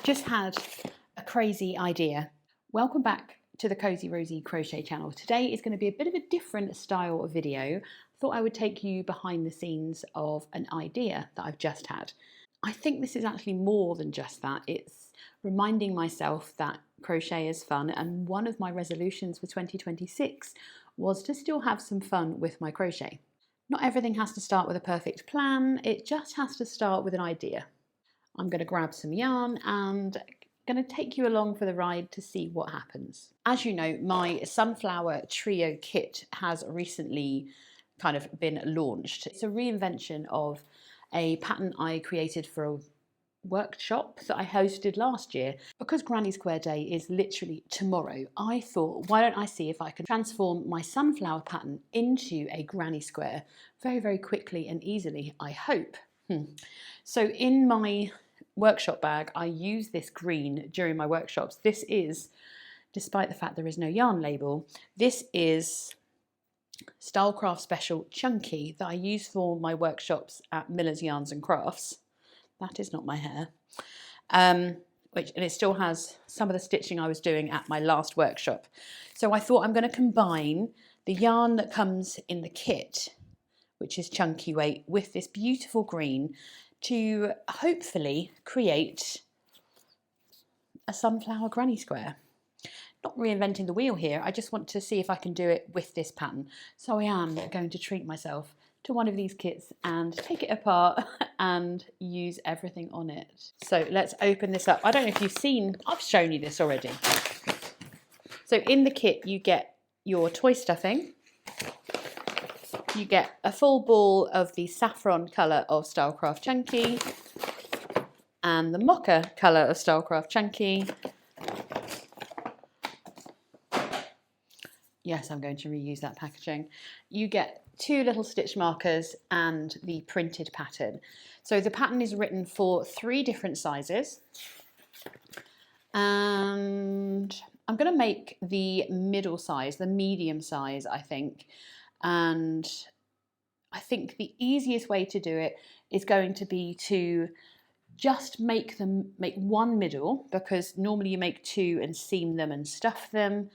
I've just had a crazy idea. Welcome back to the Cozy Rosy Crochet channel. Today is going to be a bit of a different style of video. I thought I would take you behind the scenes of an idea that I've just had. I think this is actually more than just that. It's reminding myself that crochet is fun, and one of my resolutions for 2026 was to still have some fun with my crochet. Not everything has to start with a perfect plan, it just has to start with an idea. I'm going to grab some yarn and going to take you along for the ride to see what happens. As you know, my Sunflower Trio kit has recently kind of been launched. It's a reinvention of a pattern I created for a workshop that I hosted last year. Because Granny Square Day is literally tomorrow, I thought, why don't I see if I can transform my sunflower pattern into a granny square very, very quickly and easily, I hope. So in my workshop bag, I use this green during my workshops. This is, despite the fact there is no yarn label, this is Stylecraft Special Chunky that I use for my workshops at Miller's Yarns and Crafts. That is not my hair. And it still has some of the stitching I was doing at my last workshop. So I thought I'm going to combine the yarn that comes in the kit, which is chunky weight, with this beautiful green to hopefully create a sunflower granny square. Not reinventing the wheel here, I just want to see if I can do it with this pattern. So I am going to treat myself to one of these kits and take it apart and use everything on it. So let's open this up. I don't know if you've seen, I've shown you this already. So in the kit you get your toy stuffing. You get a full ball of the saffron colour of Stylecraft Chunky and the mocha colour of Stylecraft Chunky. Yes, I'm going to reuse that packaging. You get 2 little stitch markers and the printed pattern. So the pattern is written for 3 different sizes. And I'm going to make the middle size, the medium size, I think. And I think the easiest way to do it is going to be to just make one middle, because normally you make 2 and seam them and stuff them.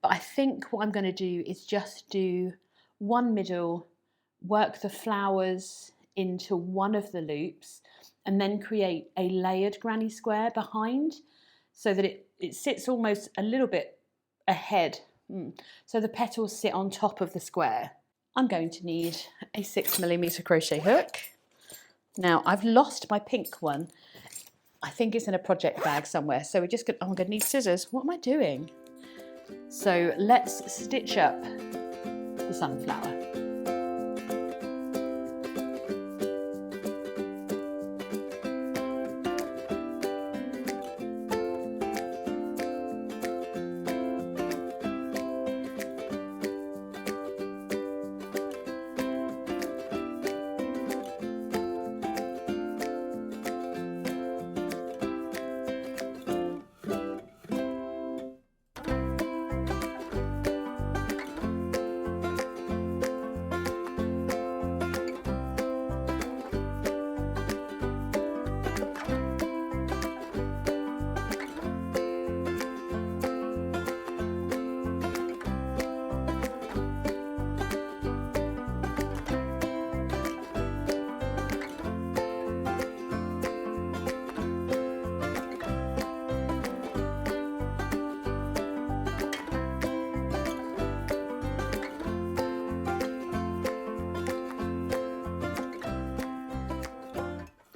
But I think what I'm going to do is just do one middle, work the flowers into one of the loops, and then create a layered granny square behind so that it sits almost a little bit ahead. So the petals sit on top of the square. I'm going to need a 6mm crochet hook. Now I've lost my pink one. I think it's in a project bag somewhere. So we're just going, I'm going to need scissors. What am I doing? So let's stitch up the sunflower.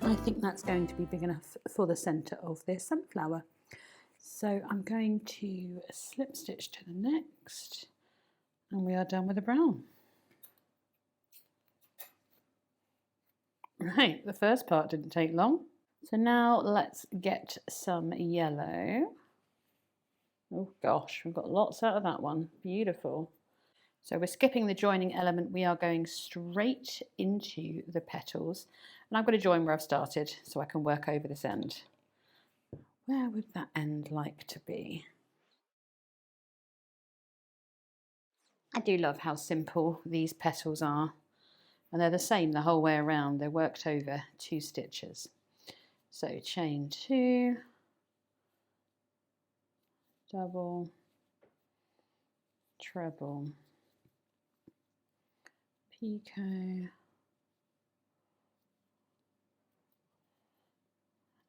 I think that's going to be big enough for the centre of this sunflower. So I'm going to slip stitch to the next, and we are done with the brown. Right, the first part didn't take long. So now let's get some yellow. Oh gosh, we've got lots out of that one. Beautiful. So we're skipping the joining element. We are going straight into the petals. And I'm going to join where I've started so I can work over this end. Where would that end like to be? I do love how simple these petals are. And they're the same the whole way around. They're worked over 2 stitches. So chain 2, double, treble, picot, and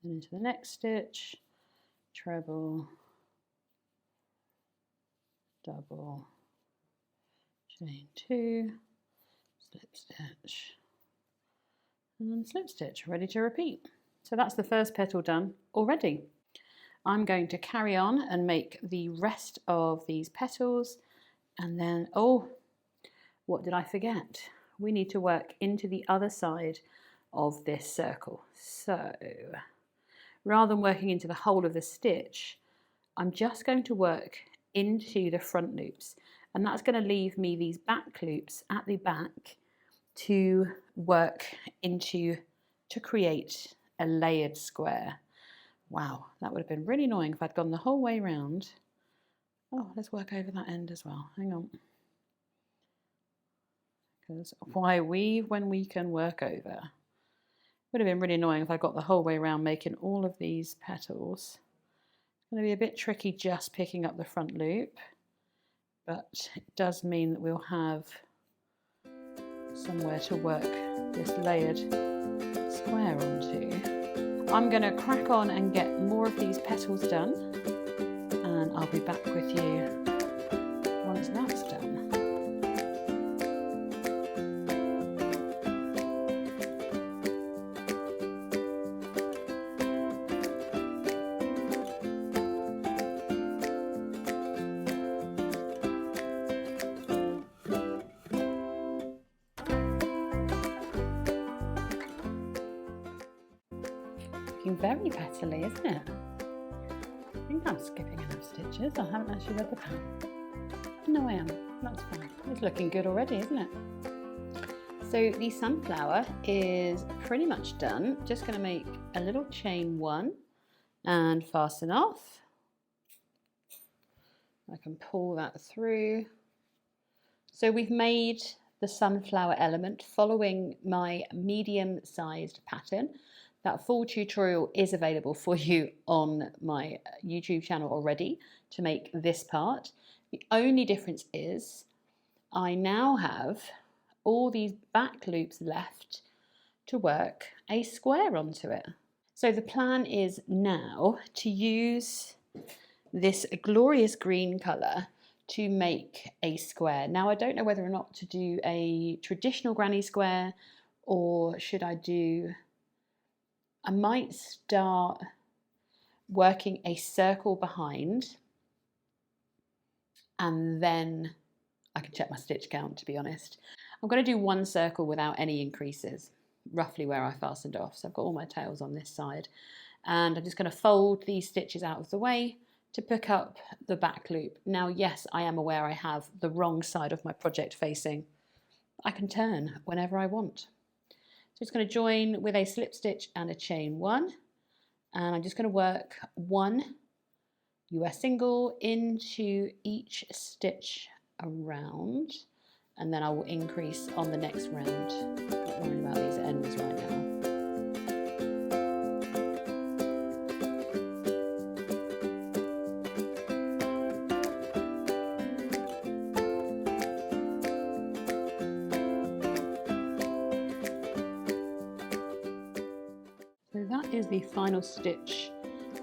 into the next stitch, treble, double, chain 2, slip stitch, and slip stitch, ready to repeat. So that's the first petal done already. I'm going to carry on and make the rest of these petals, and then, oh, what did I forget? We need to work into the other side of this circle. So rather than working into the whole of the stitch, I'm just going to work into the front loops, and that's going to leave me these back loops at the back to work into to create a layered square. Wow, that would have been really annoying if I'd gone the whole way around. Oh, let's work over that end as well. Hang on. Because why weave when we can work over? Would have been really annoying if I got the whole way around making all of these petals. It's going to be a bit tricky just picking up the front loop, but it does mean that we'll have somewhere to work this layered square onto. I'm going to crack on and get more of these petals done, and I'll be back with you once that's done. Very petally, isn't it? I think I'm skipping enough stitches. I haven't actually read the pattern. No, I am. That's fine. It's looking good already, isn't it? So the sunflower is pretty much done. Just going to make a little chain 1 and fasten off. I can pull that through. So we've made the sunflower element following my medium-sized pattern. That full tutorial is available for you on my YouTube channel already to make this part. The only difference is I now have all these back loops left to work a square onto it. So the plan is now to use this glorious green colour to make a square. Now I don't know whether or not to do a traditional granny square, or should I might start working a circle behind, and then I can check my stitch count, to be honest. I'm going to do one circle without any increases, roughly where I fastened off. So I've got all my tails on this side, and I'm just going to fold these stitches out of the way to pick up the back loop. Now, yes, I am aware I have the wrong side of my project facing. I can turn whenever I want. So it's going to join with a slip stitch and a chain 1, and I'm just going to work 1 US single into each stitch around, and then I will increase on the next round. Not worrying about these ends right now. So that is the final stitch,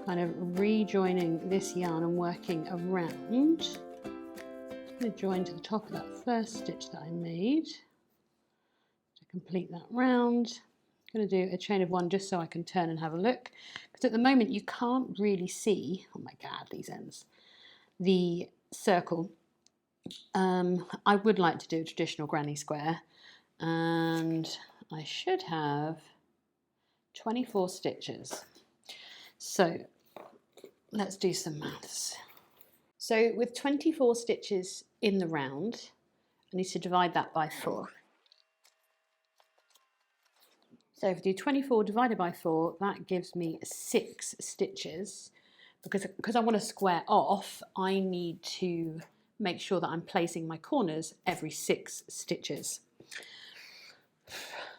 kind of rejoining this yarn and working around. Just going to join to the top of that first stitch that I made to complete that round. I'm going to do a chain of 1 just so I can turn and have a look, because at the moment you can't really see, oh my god, these ends, the circle. I would like to do a traditional granny square, and I should have 24 stitches. So let's do some maths. So with 24 stitches in the round, I need to divide that by 4. So if I do 24 divided by 4, that gives me 6 stitches. Because I want to square off, I need to make sure that I'm placing my corners every 6 stitches.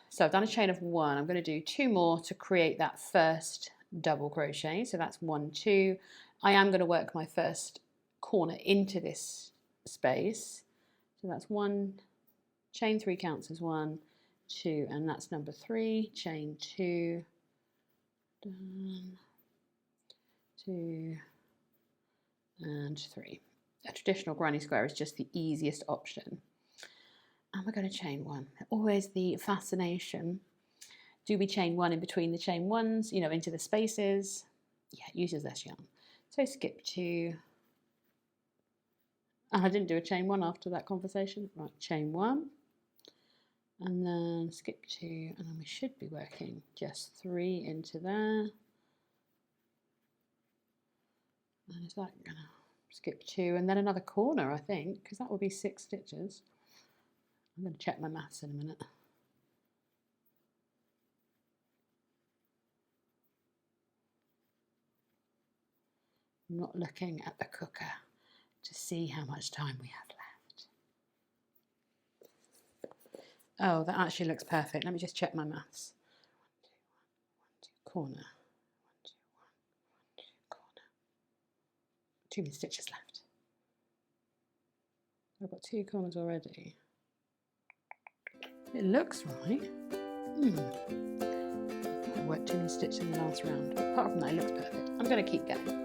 So I've done a chain of 1. I'm going to do 2 more to create that first double crochet. So that's 1, 2. I am going to work my first corner into this space. So that's 1, chain 3 counts as 1, 2, and that's number 3, chain 2, done, 2, and 3. A traditional granny square is just the easiest option. And we're going to chain 1. Always the fascination. Do we chain 1 in between the chain 1s, you know, into the spaces? Yeah, it uses less yarn. So skip 2. And I didn't do a chain 1 after that conversation. Right, chain 1. And then skip 2. And then we should be working just 3 into there. And is that going to skip 2? And then another corner, I think, because that will be 6 stitches. I'm going to check my maths in a minute. I'm not looking at the cooker to see how much time we have left. Oh, that actually looks perfect. Let me just check my maths. 1, 2, 1, 2, corner. 1, 2, 1, 2, corner. Too many stitches left. I've got 2 corners already. It looks right. I worked too many stitches in the last round. But apart from that, it looks perfect. I'm going to keep going.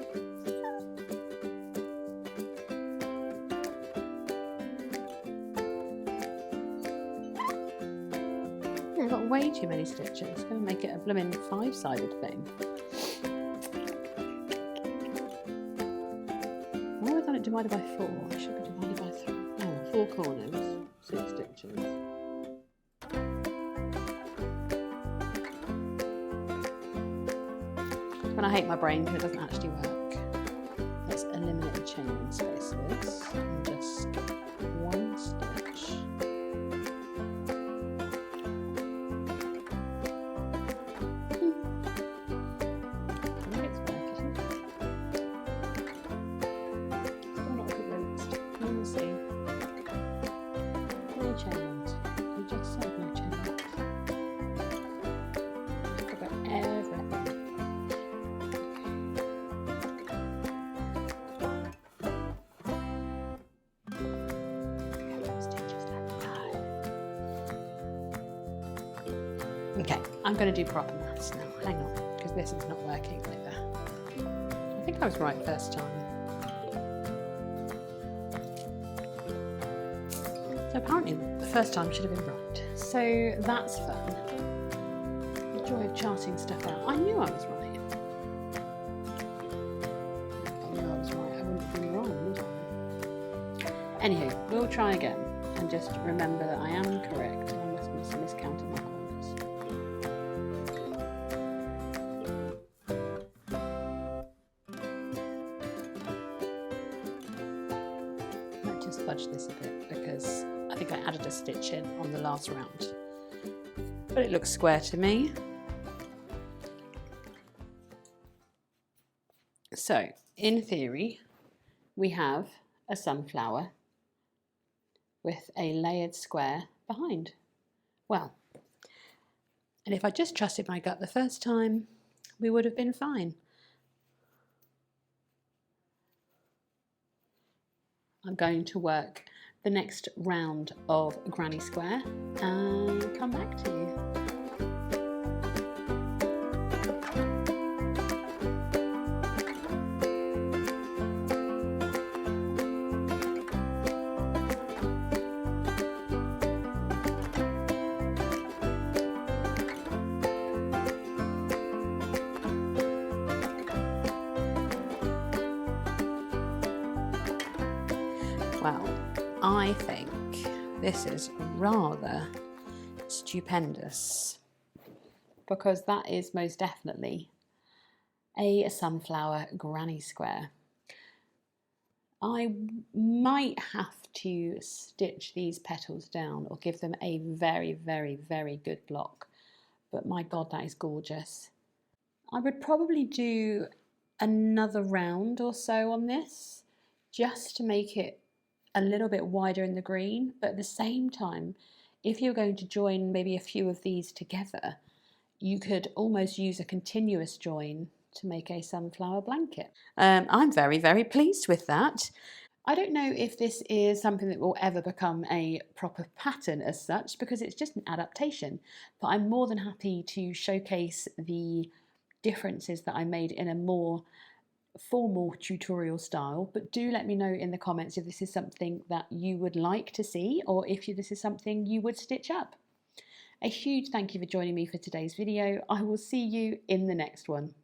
I've got way too many stitches. It's going to make it a blooming 5-sided thing. Why have I done it divided by 4? It should be divided by 3. Oh, 4 corners, 6 stitches. When I hate my brain because it doesn't actually work. Let's eliminate the chaining spaces and just 1 stitch. Okay, I'm going to do proper maths now. Hang on, because this is not working like that. I think I was right first time. So apparently the first time should have been right. So that's fun. The joy of charting stuff out. I knew I was right. If I knew I was right, I wouldn't have been wrong, would I? Anywho, we'll try again and just remember that I am correct. I must have miscounted my corners. Just fudge this a bit because I think I added a stitch in on the last round, but it looks square to me. So in theory we have a sunflower with a layered square behind. Well, and if I just trusted my gut the first time, we would have been fine. I'm going to work the next round of granny square and come back to you. Well, I think this is rather stupendous because that is most definitely a sunflower granny square. I might have to stitch these petals down or give them a very, very, very good block, but my God, that is gorgeous. I would probably do another round or so on this just to make it a little bit wider in the green, but at the same time, if you're going to join maybe a few of these together, you could almost use a continuous join to make a sunflower blanket. I'm very, very pleased with that. I don't know if this is something that will ever become a proper pattern as such, because it's just an adaptation, but I'm more than happy to showcase the differences that I made in a more formal tutorial style. But do let me know in the comments if this is something that you would like to see, or if this is something you would stitch up. A huge thank you for joining me for today's video. I will see you in the next one.